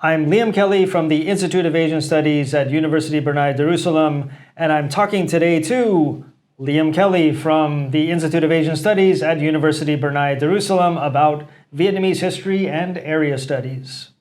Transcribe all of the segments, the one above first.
I'm Liam Kelley from the Institute of Asian Studies at Universiti Brunei Darussalam, and I'm talking today to Liam Kelley from the Institute of Asian Studies at Universiti Brunei Darussalam about Vietnamese history and area studies.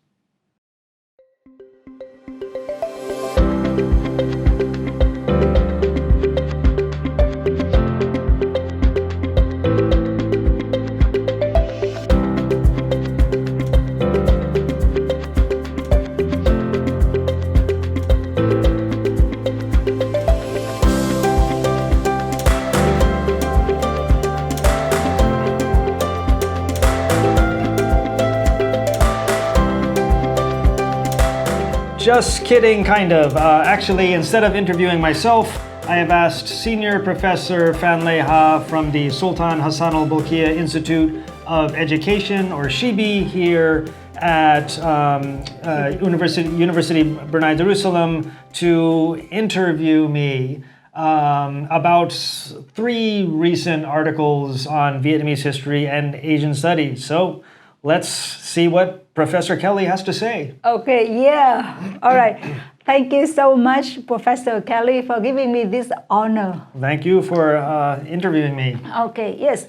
Just kidding, kind of. Actually, instead of interviewing myself, I have asked Senior Professor Phan Lê Ha from the Sultan Hassan Al Bolkiah Institute of Education, or SHIBI, here at University Brunei Darussalam to interview me about 3 recent articles on Vietnamese history and Asian studies. So let's see what Professor Kelley has to say. Okay, yeah. All right. Thank you so much, Professor Kelley, for giving me this honor. Thank you for interviewing me. Okay, yes.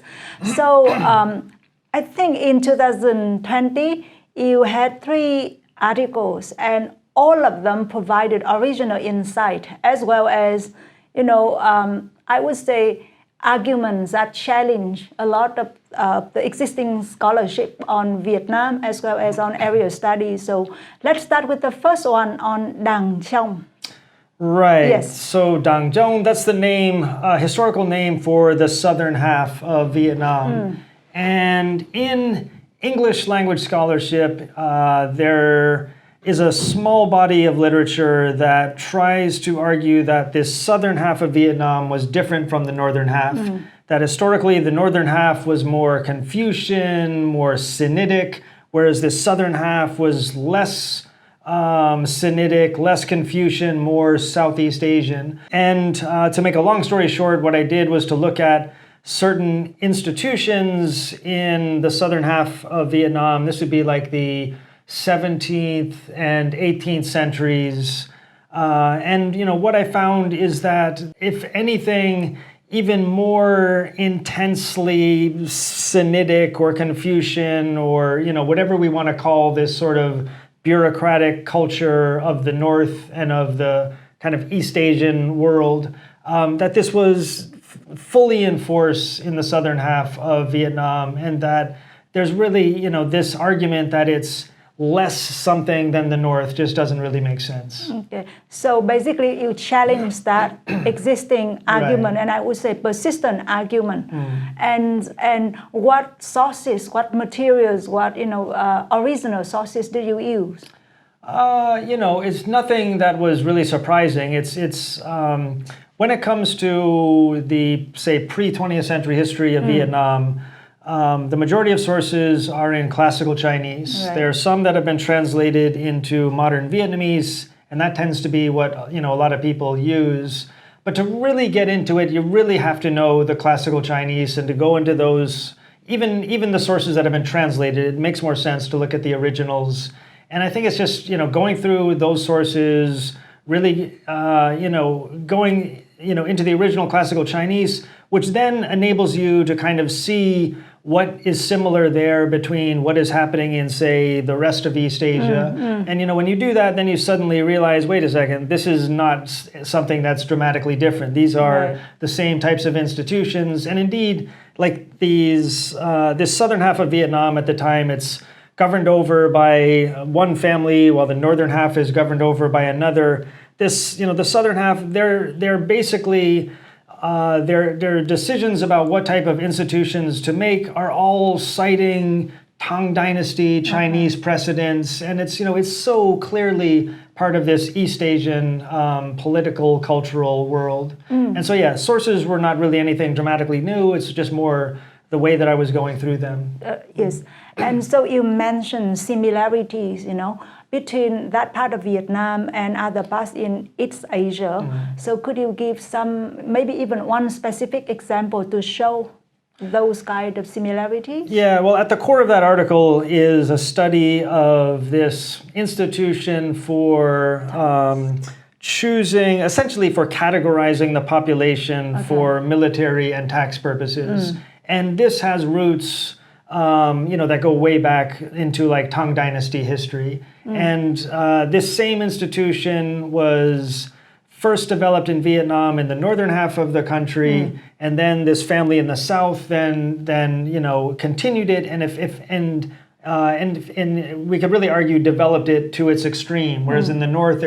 So I think in 2020, you had 3 articles, and all of them provided original insight, as well as, I would say, arguments that challenge a lot of the existing scholarship on Vietnam as well as on area studies. So let's start with the first one on Đàng, Trong. Right. Yes. So Đàng, Trong, that's the name, historical name for the southern half of Vietnam. And in English language scholarship, there is a small body of literature that tries to argue that this southern half of Vietnam was different from the northern half. That historically the northern half was more Confucian, more Sinitic, whereas the southern half was less Sinitic, less Confucian, more Southeast Asian. And to make a long story short, what I did was to look at certain institutions in the southern half of Vietnam. This would be like the 17th and 18th centuries. And what I found is that, if anything, even more intensely Sinitic or Confucian, or whatever we want to call this sort of bureaucratic culture of the North and of the kind of East Asian world, that this was fully in force in the southern half of Vietnam, and that there's really, this argument that it's less something than the North just doesn't really make sense. Okay, so basically you challenge that existing argument, and I would say persistent argument. And what sources, what materials, what original sources do you use? It's nothing that was really surprising. It's when it comes to the, say, pre-20th century history of Vietnam, the majority of sources are in classical Chinese. Right. There are some that have been translated into modern Vietnamese, and that tends to be what a lot of people use. But to really get into it, you really have to know the classical Chinese, and to go into those, even the sources that have been translated, it makes more sense to look at the originals. And I think it's just going through those sources, really going into the original classical Chinese, which then enables you to kind of see what is similar there between what is happening in, say, the rest of East Asia. And when you do that, then you suddenly realize, wait a second, this is not something that's dramatically different. These are the same types of institutions. And indeed, like this southern half of Vietnam at the time, it's governed over by one family, while the northern half is governed over by another. The southern half, they're basically their decisions about what type of institutions to make are all citing Tang Dynasty Chinese precedents, and it's so clearly part of this East Asian political cultural world. And so sources were not really anything dramatically new. It's just more the way that I was going through them. Yes, and so you mentioned similarities, between that part of Vietnam and other parts in East Asia. So could you give some, maybe even one specific example to show? those kind of similarities? Yeah, well, at the core of that article is a study of this institution for choosing, essentially for categorizing the population for military and tax purposes. And this has roots, that go way back into like Tang Dynasty history. And this same institution was first developed in Vietnam in the northern half of the country, and then this family in the south then continued it, and we could really argue developed it to its extreme. Whereas in the north,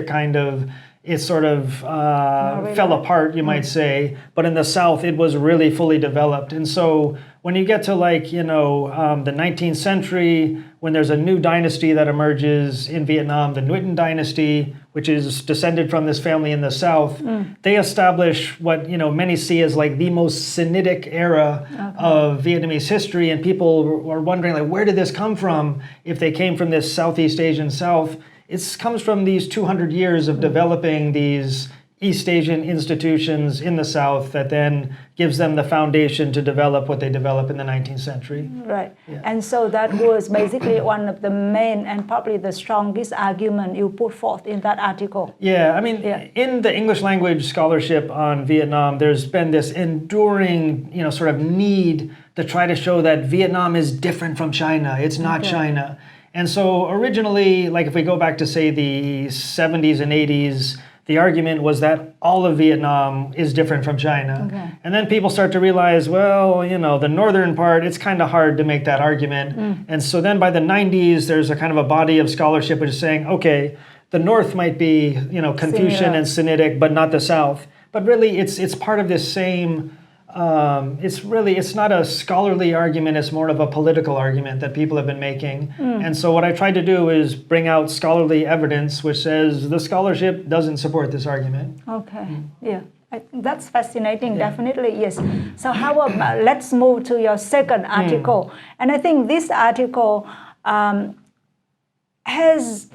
it sort of fell apart, you might say, but in the south, it was really fully developed. And so when you get to the 19th century, when there's a new dynasty that emerges in Vietnam, the Nguyen dynasty, which is descended from this family in the south, they establish what many see as like the most Sinitic era of Vietnamese history, and people are wondering like, where did this come from? If they came from this Southeast Asian South, it comes from these 200 years of developing these East Asian institutions in the South that then gives them the foundation to develop what they develop in the 19th century. Right. Yeah. And so that was basically one of the main and probably the strongest argument you put forth in that article. Yeah, I mean, in the English language scholarship on Vietnam, there's been this enduring, sort of need to try to show that Vietnam is different from China. It's not China. And so originally, like if we go back to say the 70s and 80s, the argument was that all of Vietnam is different from China. And then people start to realize, well, the northern part, it's kind of hard to make that argument. And so then by the 90s, there's a kind of a body of scholarship which is saying, okay, the north might be, Confucian and Sinitic, but not the south. But really, it's part of this same. It's not a scholarly argument, it's more of a political argument that people have been making. And so what I tried to do is bring out scholarly evidence which says the scholarship doesn't support this argument. Okay, yeah. I think that's fascinating, definitely, yes. So how about, let's move to your second article. And I think this article has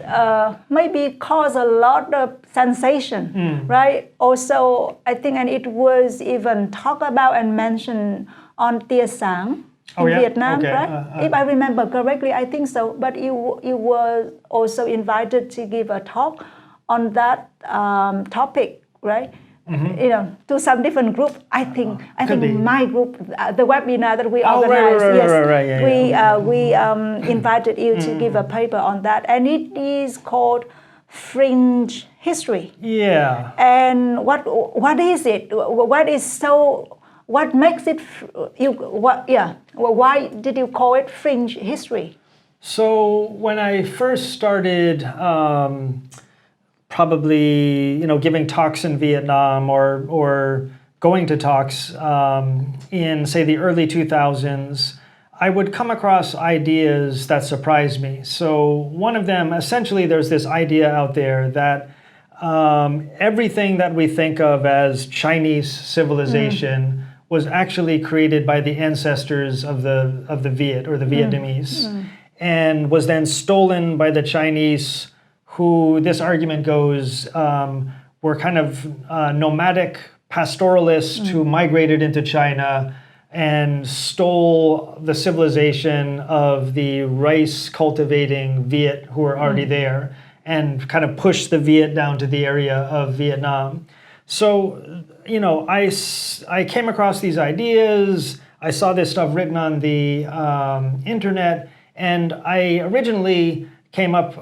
maybe caused a lot of sensation, right? Also, I think, and it was even talked about and mentioned on Tia Sang in Vietnam, right? If I remember correctly, I think so. But you were also invited to give a talk on that topic, right? To some different group. I think my group, the webinar that we organized, we invited you to give a paper on that, and it is called Fringe History. Yeah. And what is it? What makes it? Why did you call it Fringe History? So when I first started. Probably, giving talks in Vietnam or going to talks in, say, the early 2000s, I would come across ideas that surprised me. So one of them, essentially, there's this idea out there that everything that we think of as Chinese civilization was actually created by the ancestors of the Viet or the Vietnamese, and was then stolen by the Chinese, who, this argument goes, were kind of nomadic pastoralists who migrated into China and stole the civilization of the rice cultivating Viet who were already there, and kind of pushed the Viet down to the area of Vietnam. So, I came across these ideas, I saw this stuff written on the internet, and I originally came up,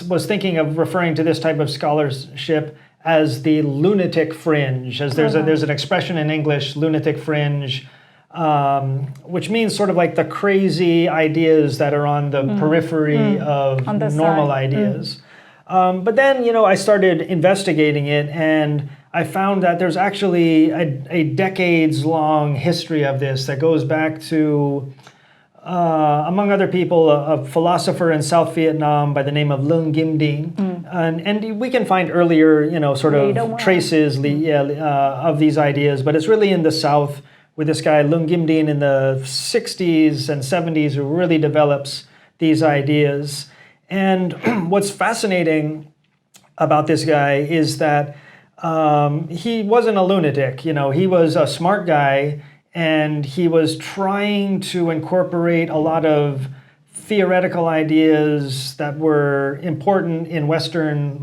was thinking of referring to this type of scholarship as the lunatic fringe, as there's an expression in English, lunatic fringe, which means sort of like the crazy ideas that are on the periphery of normal ideas. But then, I started investigating it, and I found that there's actually a decades-long history of this that goes back to, among other people, a philosopher in South Vietnam by the name of Lung Kim Dinh. And we can find earlier, sort of traces of these ideas, but it's really in the South with this guy Lung Kim Dinh in the 60s and 70s who really develops these ideas. And what's fascinating about this guy is that he wasn't a lunatic. He was a smart guy, and he was trying to incorporate a lot of theoretical ideas that were important in Western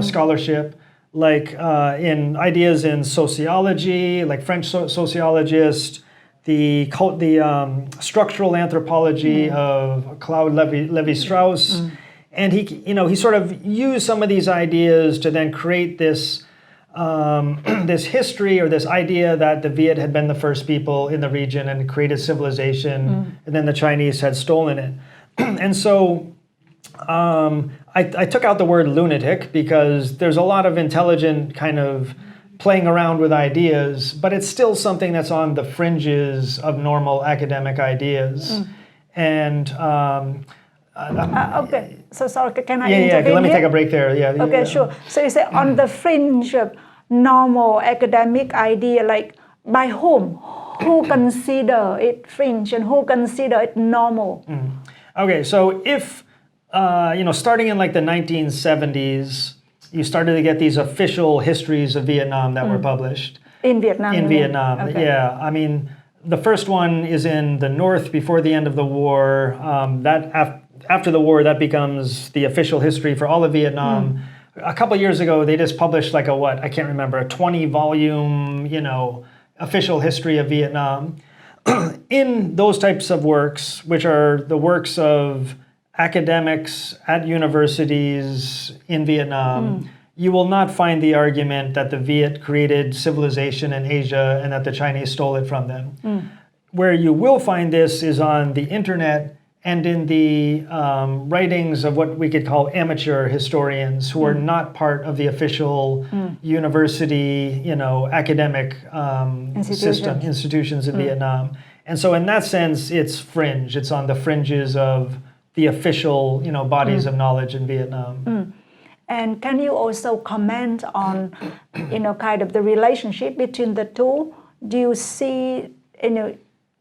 scholarship, like in ideas in sociology, like French sociologist, the structural anthropology of Claude Lévi-Strauss, and he sort of used some of these ideas to then create this this history or this idea that the Viet had been the first people in the region and created civilization, and then the Chinese had stolen it. And so I took out the word lunatic because there's a lot of intelligent kind of playing around with ideas, but it's still something that's on the fringes of normal academic ideas. And okay, so sorry, can I yeah, intervene let me here? take a break there. Yeah. Okay, sure. So you say on the fringe of normal academic idea, like by whom? Who consider it fringe and who consider it normal? Okay, so if, starting in like the 1970s, you started to get these official histories of Vietnam that were published. In Vietnam? In Vietnam, okay. yeah. I mean, the first one is in the north before the end of the war. After the war, that becomes the official history for all of Vietnam. A couple of years ago, they just published like I can't remember, a 20-volume, official history of Vietnam. In those types of works, which are the works of academics at universities in Vietnam, you will not find the argument that the Viet created civilization in Asia and that the Chinese stole it from them. Where you will find this is on the internet and in the writings of what we could call amateur historians who are not part of the official university, academic institutions in Vietnam. And so in that sense, it's fringe. It's on the fringes of the official, bodies of knowledge in Vietnam. And can you also comment on, kind of the relationship between the two? Do you see,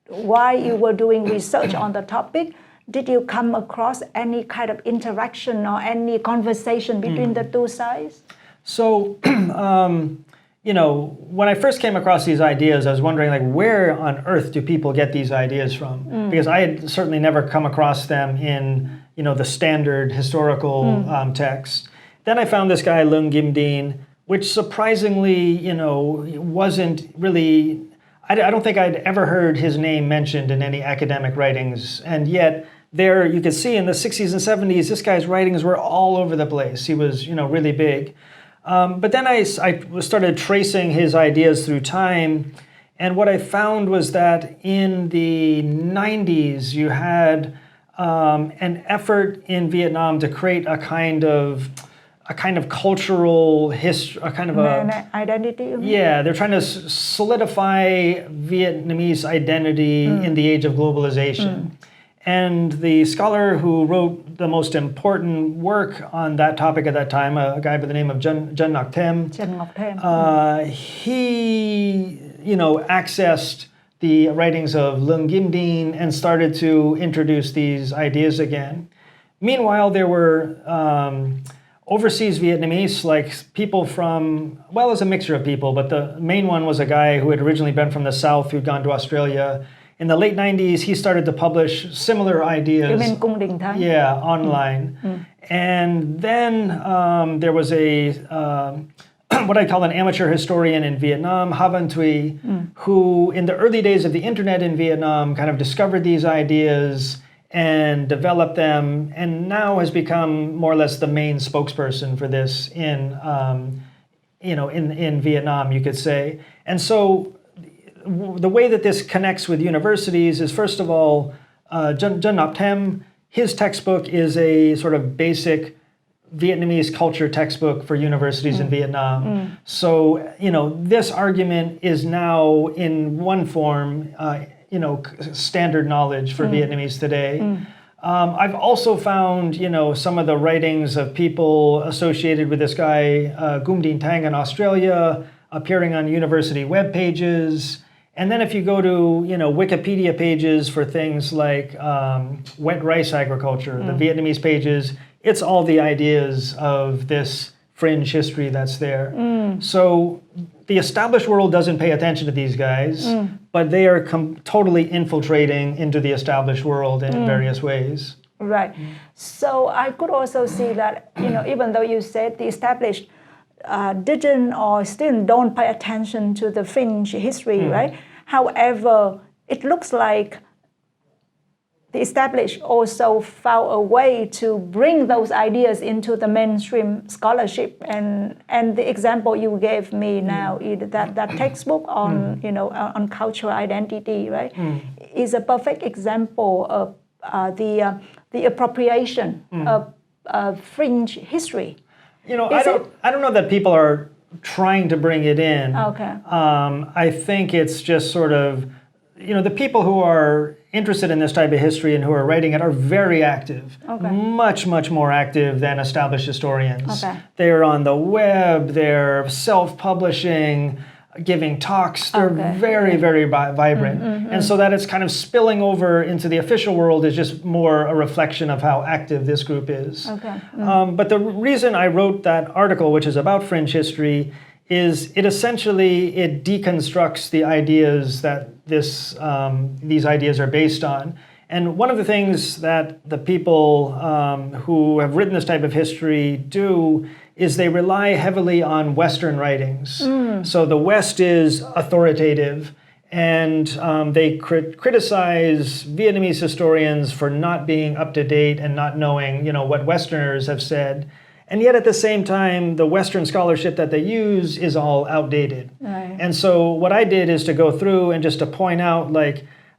while you were doing research on the topic, did you come across any kind of interaction or any conversation between the two sides? So, when I first came across these ideas, I was wondering, where on earth do people get these ideas from? Because I had certainly never come across them in, the standard historical text. Then I found this guy, Leung Kim Dinh, which surprisingly, wasn't really, I don't think I'd ever heard his name mentioned in any academic writings. And yet, there you could see in the 60s and 70s, this guy's writings were all over the place. He was, really big. But then I started tracing his ideas through time. And what I found was that in the 90s, you had an effort in Vietnam to create a kind of cultural history, a kind of identity? Yeah, they're trying to solidify Vietnamese identity in the age of globalization. And the scholar who wrote the most important work on that topic at that time, a guy by the name of Trần Ngọc Thiem, he, accessed the writings of Leung Kim Dinh and started to introduce these ideas again. Meanwhile, there were overseas Vietnamese, like people from, well, it was a mixture of people, but the main one was a guy who had originally been from the South who'd gone to Australia. In the late 90s, he started to publish similar ideas. You mean Cung Đình Thanh? Yeah, online. And then there was what I call an amateur historian in Vietnam, Ha Van Thuy, who in the early days of the internet in Vietnam kind of discovered these ideas and developed them, and now has become more or less the main spokesperson for this in Vietnam, you could say. And so the way that this connects with universities is, first of all, Trần Ngọc Thiem, his textbook is a sort of basic Vietnamese culture textbook for universities in Vietnam. So, this argument is now in one form, standard knowledge for Vietnamese today. I've also found, some of the writings of people associated with this guy, Cung Đình Thanh in Australia, appearing on university web pages. And then if you go to, Wikipedia pages for things like wet rice agriculture, the Vietnamese pages, it's all the ideas of this fringe history that's there. So the established world doesn't pay attention to these guys, but they are totally infiltrating into the established world in various ways. Right. So I could also see that, even though you said the established didn't or still don't pay attention to the fringe history, right? However, it looks like the established also found a way to bring those ideas into the mainstream scholarship, and the example you gave me now, that textbook on on cultural identity, right, is a perfect example of the appropriation of fringe history. I don't know that people are trying to bring it in. Okay. I think it's just sort of, the people who are interested in this type of history and who are writing it are very active, much, much more active than established historians. Okay. They're on the web, they're self-publishing, giving talks, they're very, very vibrant. And so that it's kind of spilling over into the official world is just more a reflection of how active this group is. Okay. But the reason I wrote that article, which is about fringe history, is it essentially deconstructs the ideas that these ideas are based on. And one of the things that the people who have written this type of history do is they rely heavily on Western writings. So the West is authoritative, and they criticize Vietnamese historians for not being up to date and not knowing, what Westerners have said. And yet at the same time, the Western scholarship that they use is all outdated. Right. And so what I did is to go through and just to point out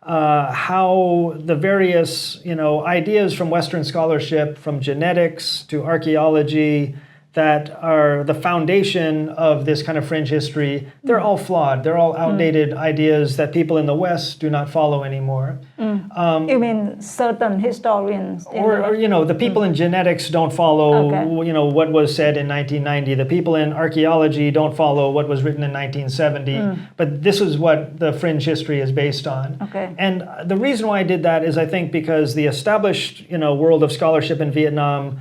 how the various ideas from Western scholarship, from genetics to archaeology, that are the foundation of this kind of fringe history, they're all flawed. They're all outdated ideas that people in the West do not follow anymore. You mean certain historians? Or the people in genetics don't follow, what was said in 1990. The people in archaeology don't follow what was written in 1970. But this is what the fringe history is based on. Okay. And the reason why I did that is I think because the established, world of scholarship in Vietnam,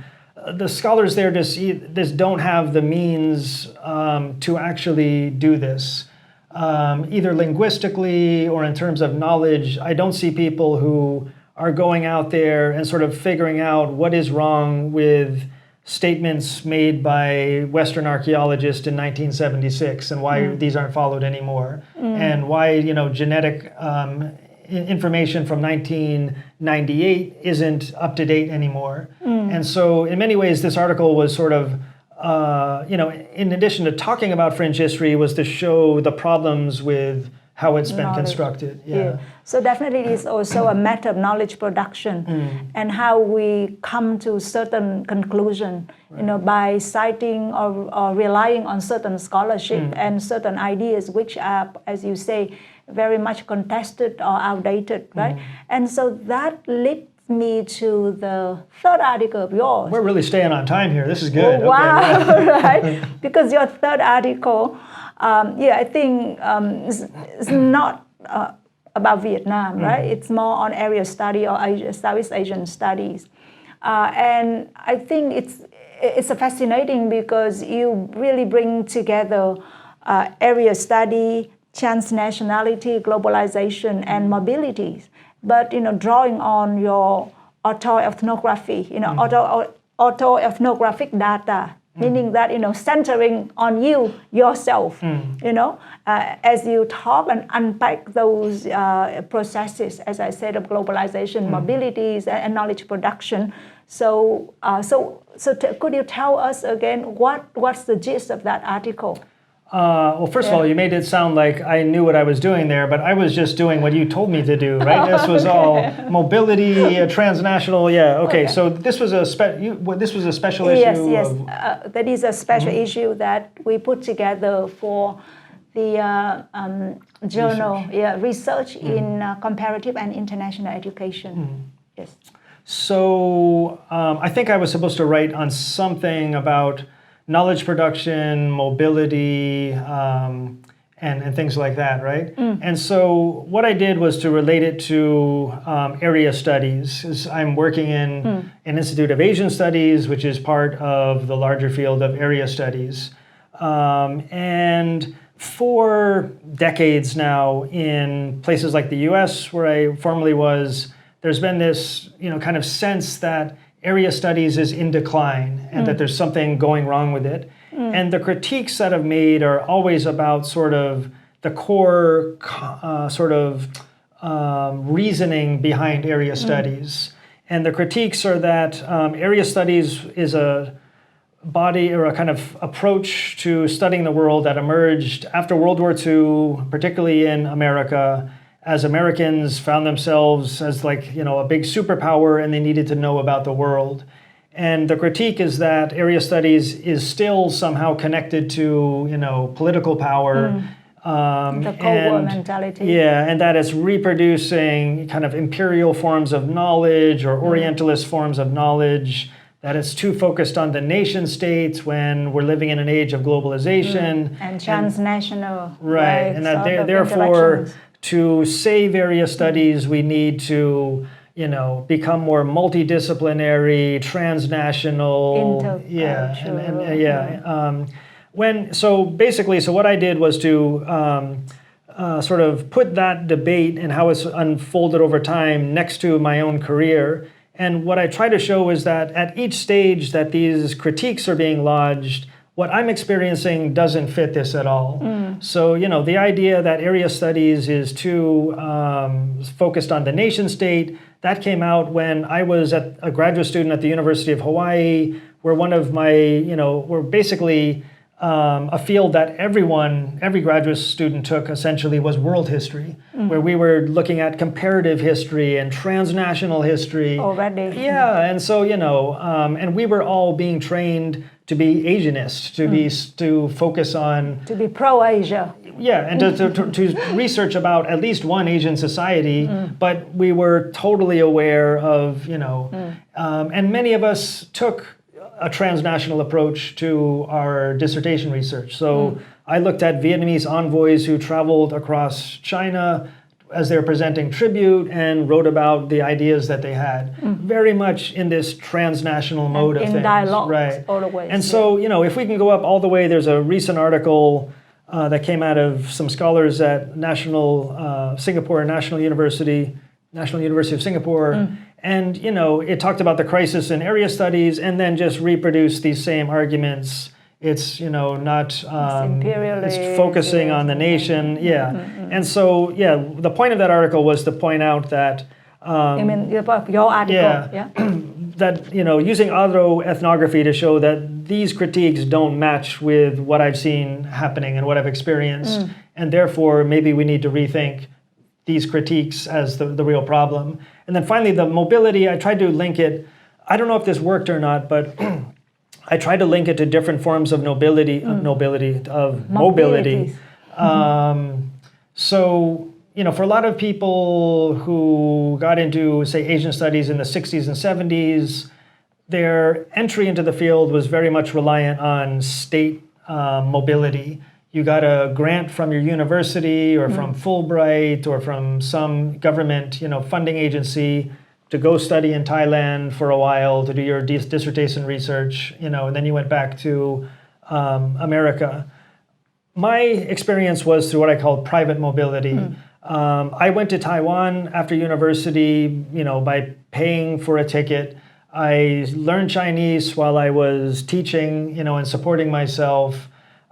the scholars there just don't have the means to actually do this. Either linguistically or in terms of knowledge, I don't see people who are going out there and sort of figuring out what is wrong with statements made by Western archaeologists in 1976 and why these aren't followed anymore, and why genetic information from 1998 isn't up to date anymore. And so in many ways, this article was sort of, in addition to talking about fringe history, was to show the problems with how it's been constructed. Yeah. So definitely it is also a matter of knowledge production and how we come to certain conclusion, by citing or relying on certain scholarship and certain ideas which are, as you say, very much contested or outdated, right? And so that leads me to the third article of yours. We're really staying on time here. This is good. Wow, Okay, yeah. right? Because your third article, I think it's not about Vietnam, right? It's more on area study or Southeast Asian studies. And I think it's fascinating because you really bring together area study, transnationality, globalization, and mobilities. But drawing on your autoethnography, autoethnographic data, meaning that centering on yourself, as you talk and unpack those processes, as I said, of globalization, mobilities, and knowledge production. So could you tell us again what's the gist of that article? Well, first of all, you made it sound like I knew what I was doing there, but I was just doing what you told me to do, right? This was all mobility, transnational. Yeah. Okay. So this was a special issue. Yes. That is a special issue that we put together for the journal, research in comparative and international education. Yes. So I think I was supposed to write on something about knowledge production, mobility, and things like that, right? And so what I did was to relate it to area studies. I'm working in an Institute of Asian Studies, which is part of the larger field of area studies. And for decades now in places like the US, where I formerly was, there's been this, kind of sense that area studies is in decline and that there's something going wrong with it. And the critiques that I've made are always about sort of the core reasoning behind area studies. And the critiques are that area studies is a body or a kind of approach to studying the world that emerged after World War II, particularly in America, as Americans found themselves as a big superpower and they needed to know about the world. And the critique is that area studies is still somehow connected to, political power. The Cold War mentality. Yeah, and that it's reproducing kind of imperial forms of knowledge or Orientalist forms of knowledge, that it's too focused on the nation states when we're living in an age of globalization. And transnational. Right, and that therefore, to save area studies, we need to, become more multidisciplinary, transnational. So what I did was to sort of put that debate and how it's unfolded over time next to my own career. And what I try to show is that at each stage that these critiques are being lodged, what I'm experiencing doesn't fit this at all. So, the idea that area studies is too focused on the nation state, that came out when I was a graduate student at the University of Hawaii, where one of my, we're basically a field that every graduate student took essentially was world history, where we were looking at comparative history and transnational history. Already. Yeah, and so, and we were all being trained to be Asianist, to focus on... To be pro-Asia. Yeah, and to research about at least one Asian society, but we were totally aware of, and many of us took a transnational approach to our dissertation research. So I looked at Vietnamese envoys who traveled across China as they were presenting tribute and wrote about the ideas that they had, very much in this transnational mode of things. In dialogue, right? Always. And so, if we can go up all the way, there's a recent article that came out of some scholars at National University of Singapore. And, it talked about the crisis in area studies and then just reproduced these same arguments. It's, it's focusing on the nation. And so, the point of that article was to point out that... you mean your article? Yeah. That, using autoethnography to show that these critiques don't match with what I've seen happening and what I've experienced. And therefore, maybe we need to rethink these critiques as the real problem. And then finally, the mobility, I tried to link it. I don't know if this worked or not, but I tried to link it to different forms of mobility. So, for a lot of people who got into, say, Asian studies in the 60s and 70s, their entry into the field was very much reliant on state mobility. You got a grant from your university or from Fulbright or from some government, funding agency to go study in Thailand for a while to do your dissertation research, and then you went back to America. My experience was through what I call private mobility. I went to Taiwan after university, by paying for a ticket. I learned Chinese while I was teaching, and supporting myself.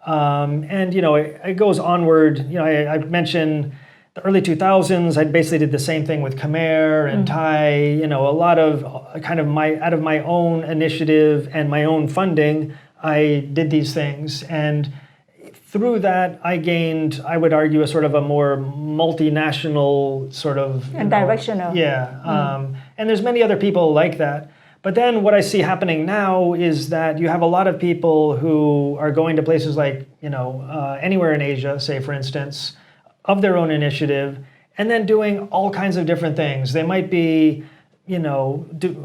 It goes onward. I mentioned the early 2000s. I basically did the same thing with Khmer and Thai. A lot of kind of out of my own initiative and my own funding, I did these things. And through that, I gained, I would argue, a sort of a more multinational sort of... And directional. Yeah. And there's many other people like that. But then what I see happening now is that you have a lot of people who are going to places like, anywhere in Asia, say, for instance, of their own initiative, and then doing all kinds of different things. They might be,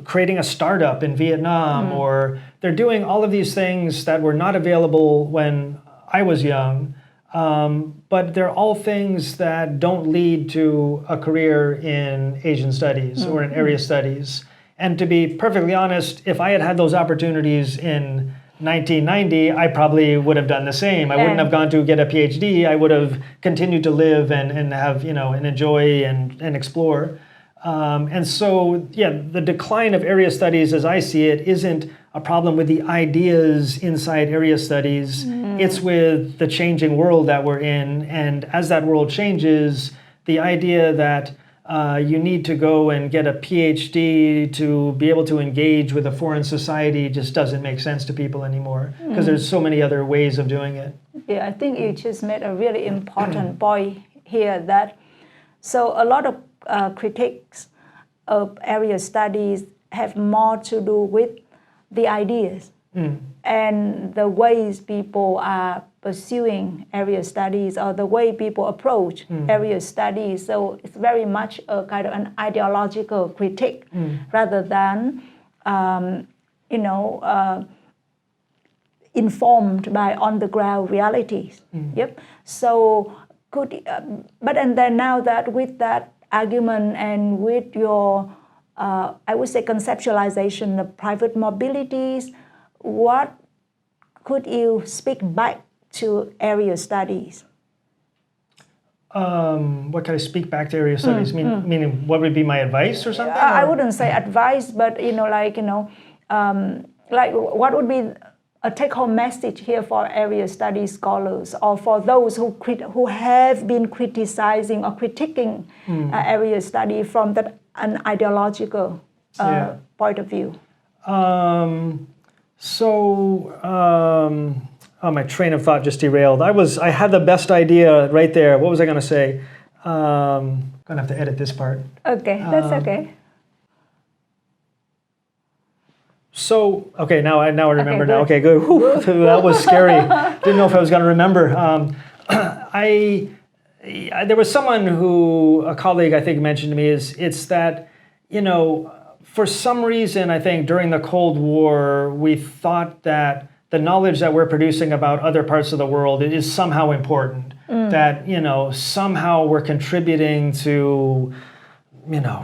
creating a startup in Vietnam, or they're doing all of these things that were not available when I was young. But they're all things that don't lead to a career in Asian studies or in area studies. And to be perfectly honest, if I had had those opportunies in 1990, I probably would have done the same. I wouldn't have gone to get a PhD. I would have continued to live and have, and enjoy and explore. And so, the decline of area studies, as I see it, isn't a problem with the ideas inside area studies. It's with the changing world that we're in. And as that world changes, the idea that you need to go and get a PhD to be able to engage with a foreign society just doesn't make sense to people anymore, because there's so many other ways of doing it. Yeah, I think you just made a really important point here, that so a lot of critiques of area studies have more to do with the ideas and the ways people are pursuing area studies, or the way people approach area studies. So it's very much a kind of an ideological critique rather than, informed by on-the-ground realities. Yep. So and then now that with that argument and with your, I would say, conceptualization of private mobilities, what could you speak back to area studies? What can I speak back to area studies? Meaning, what would be my advice or something? I wouldn't say advice, but what would be a take-home message here for area studies scholars, or for those who have been criticizing or critiquing area study from an ideological point of view? My train of thought just derailed. I had the best idea right there. What was I going to say? I'm going to have to edit this part. Okay, that's okay. So, okay, now I remember now. Good. Okay, good. Whew, that was scary. Didn't know if I was going to remember. There was someone a colleague I think mentioned to me, it's that, for some reason, I think during the Cold War, we thought that the knowledge that we're producing about other parts of the world is somehow important. That, somehow we're contributing to,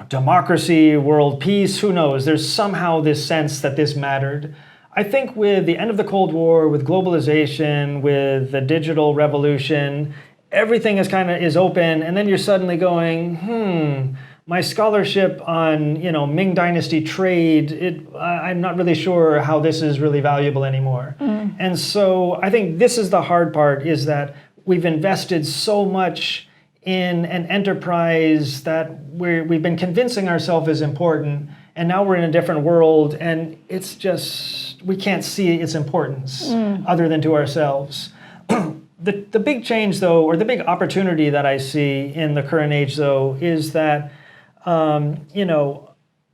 democracy, world peace, who knows? There's somehow this sense that this mattered. I think with the end of the Cold War, with globalization, with the digital revolution, everything is open, and then you're suddenly going, my scholarship on, Ming Dynasty trade, I'm not really sure how this is really valuable anymore. And so I think this is the hard part, is that we've invested so much in an enterprise that we've been convincing ourselves is important, and now we're in a different world, and it's just, we can't see its importance other than to ourselves. The big change, though, or the big opportunity that I see in the current age, though, is that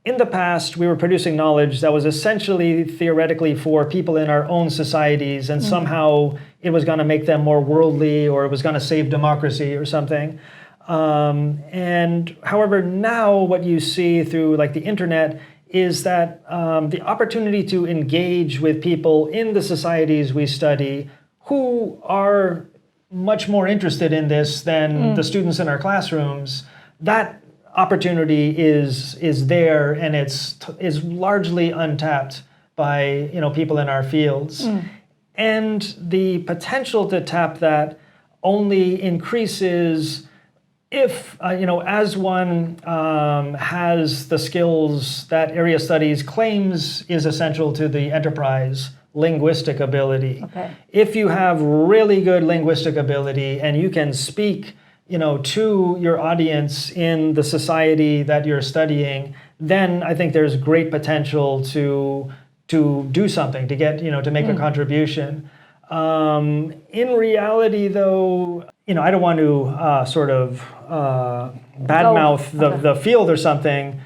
in the past, we were producing knowledge that was essentially theoretically for people in our own societies, and somehow it was going to make them more worldly, or it was going to save democracy or something. And however, now what you see through the internet is that the opportunity to engage with people in the societies we study who are much more interested in this than the students in our classrooms, that opportunity is there, and is largely untapped by people in our fields. And the potential to tap that only increases if as one has the skills that area studies claims is essential to the enterprise, linguistic ability. Okay. If you have really good linguistic ability and you can speak to your audience in the society that you're studying, then I think there's great potential to do something, to get, to make a contribution. In reality, though, I don't want to sort of badmouth the field or something.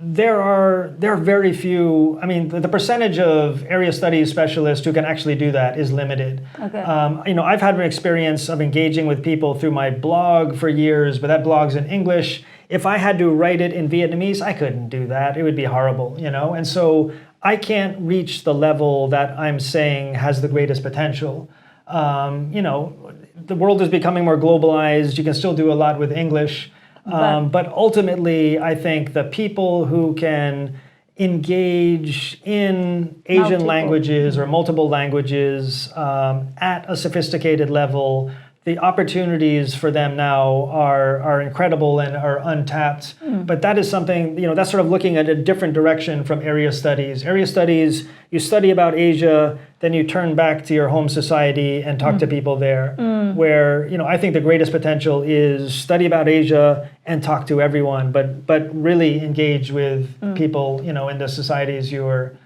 There are very few. I mean, the percentage of area studies specialists who can actually do that is limited. Okay. I've had an experience of engaging with people through my blog for years, but that blog's in English. If I had to write it in Vietnamese, I couldn't do that. It would be horrible, And so I can't reach the level that I'm saying has the greatest potential. The world is becoming more globalized. You can still do a lot with English. But ultimately, I think the people who can engage in Asian Multiple. languages or multiple languages at a sophisticated level, the opportunities for them now are incredible and are untapped. But that is something, that's sort of looking at a different direction from area studies. Area studies, you study about Asia, then you turn back to your home society and talk to people there. Where, I think the greatest potential is study about Asia and talk to everyone, but really engage with people, in the societies you're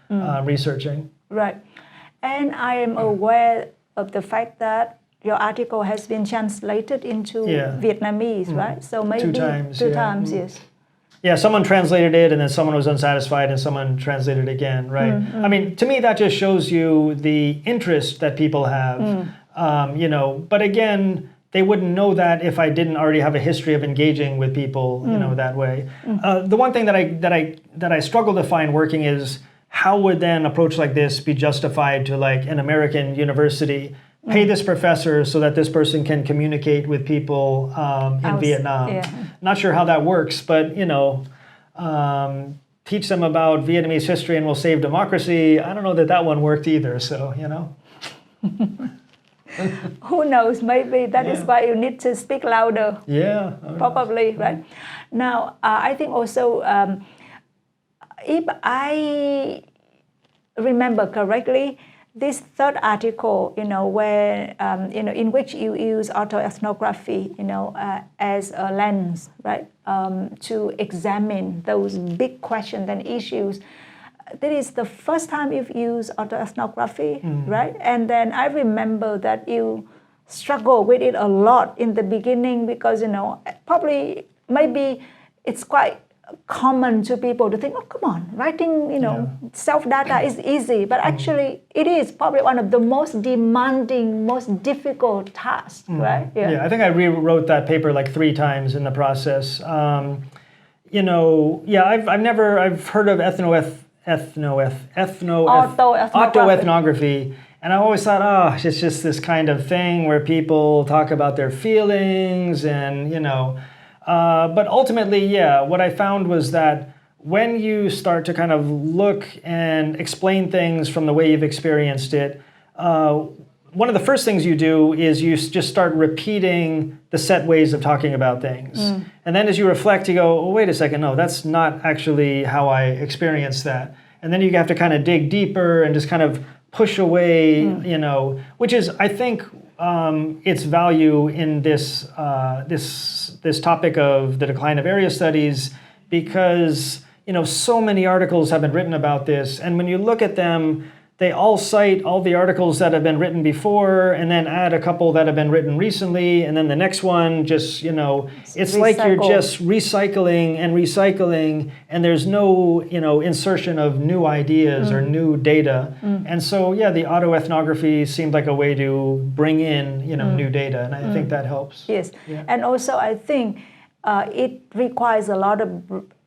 researching. Right. And I am aware of the fact that your article has been translated into Vietnamese, right? So maybe two times, yes. Yeah, someone translated it and then someone was unsatisfied and someone translated it again, right? I mean, to me, that just shows you the interest that people have, but again, they wouldn't know that if I didn't already have a history of engaging with people, that way. The one thing that I struggle to find working is how would then an approach like this be justified to like an American university? Pay this professor so that this person can communicate with people in Vietnam. Yeah. Not sure how that works, but teach them about Vietnamese history and we'll save democracy. I don't know that one worked either. So Who knows? Maybe that is why you need to speak louder. Yeah. Probably, right? Now, I think also, if I remember correctly, this third article, where in which you use autoethnography, as a lens, right, to examine those big questions and issues. That is the first time you've used autoethnography, right? And then I remember that you struggle with it a lot in the beginning because probably maybe it's quite common to people to think, oh, come on, writing, self-data is easy. But actually, it is probably one of the most demanding, most difficult tasks, right? Yeah, I think I rewrote that paper like 3 times in the process. I've heard of autoethnography. And I always thought, it's just this kind of thing where people talk about their feelings and, but ultimately, what I found was that when you start to kind of look and explain things from the way you've experienced it, one of the first things you do is you just start repeating the set ways of talking about things. And then as you reflect, you go, oh, wait a second, no, that's not actually how I experienced that. And then you have to kind of dig deeper and just kind of push away, which is, I think, its value in this topic of the decline of area studies, because so many articles have been written about this, and when you look at them, they all cite all the articles that have been written before, and then add a couple that have been written recently, and then the next one just it's like you're just recycling, and there's no insertion of new ideas or new data, and so the autoethnography seemed like a way to bring in new data, and I think that helps. Yes, and also I think it requires a lot of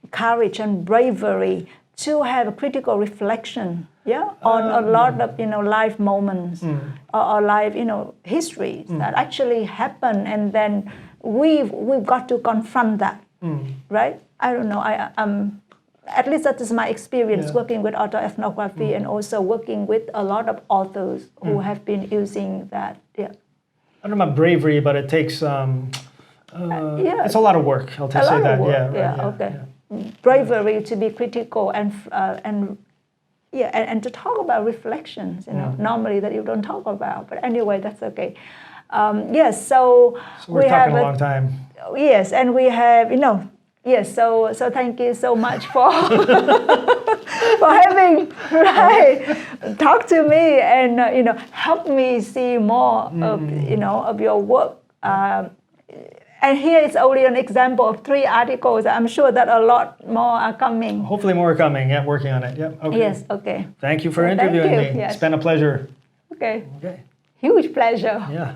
courage and bravery to have a critical reflection, on a lot of life moments or life histories that actually happen, and then we've got to confront that, right? I don't know. At least that is my experience working with autoethnography and also working with a lot of authors who have been using that. I don't know about bravery, but it takes it's a lot of work. I'll just say that. Okay. Bravery to be critical and to talk about reflections, normally that you don't talk about. But anyway, that's okay. So we're talking a long time. Yes, and we have, so thank you so much for for having talk to me and help me see more of your work. And here is only an example of 3 articles. I'm sure that a lot more are coming. Hopefully more are coming. Yeah, working on it. Yeah. Okay. Yes. Okay. Thank you for interviewing me. Yes. It's been a pleasure. Okay. Huge pleasure. Yeah.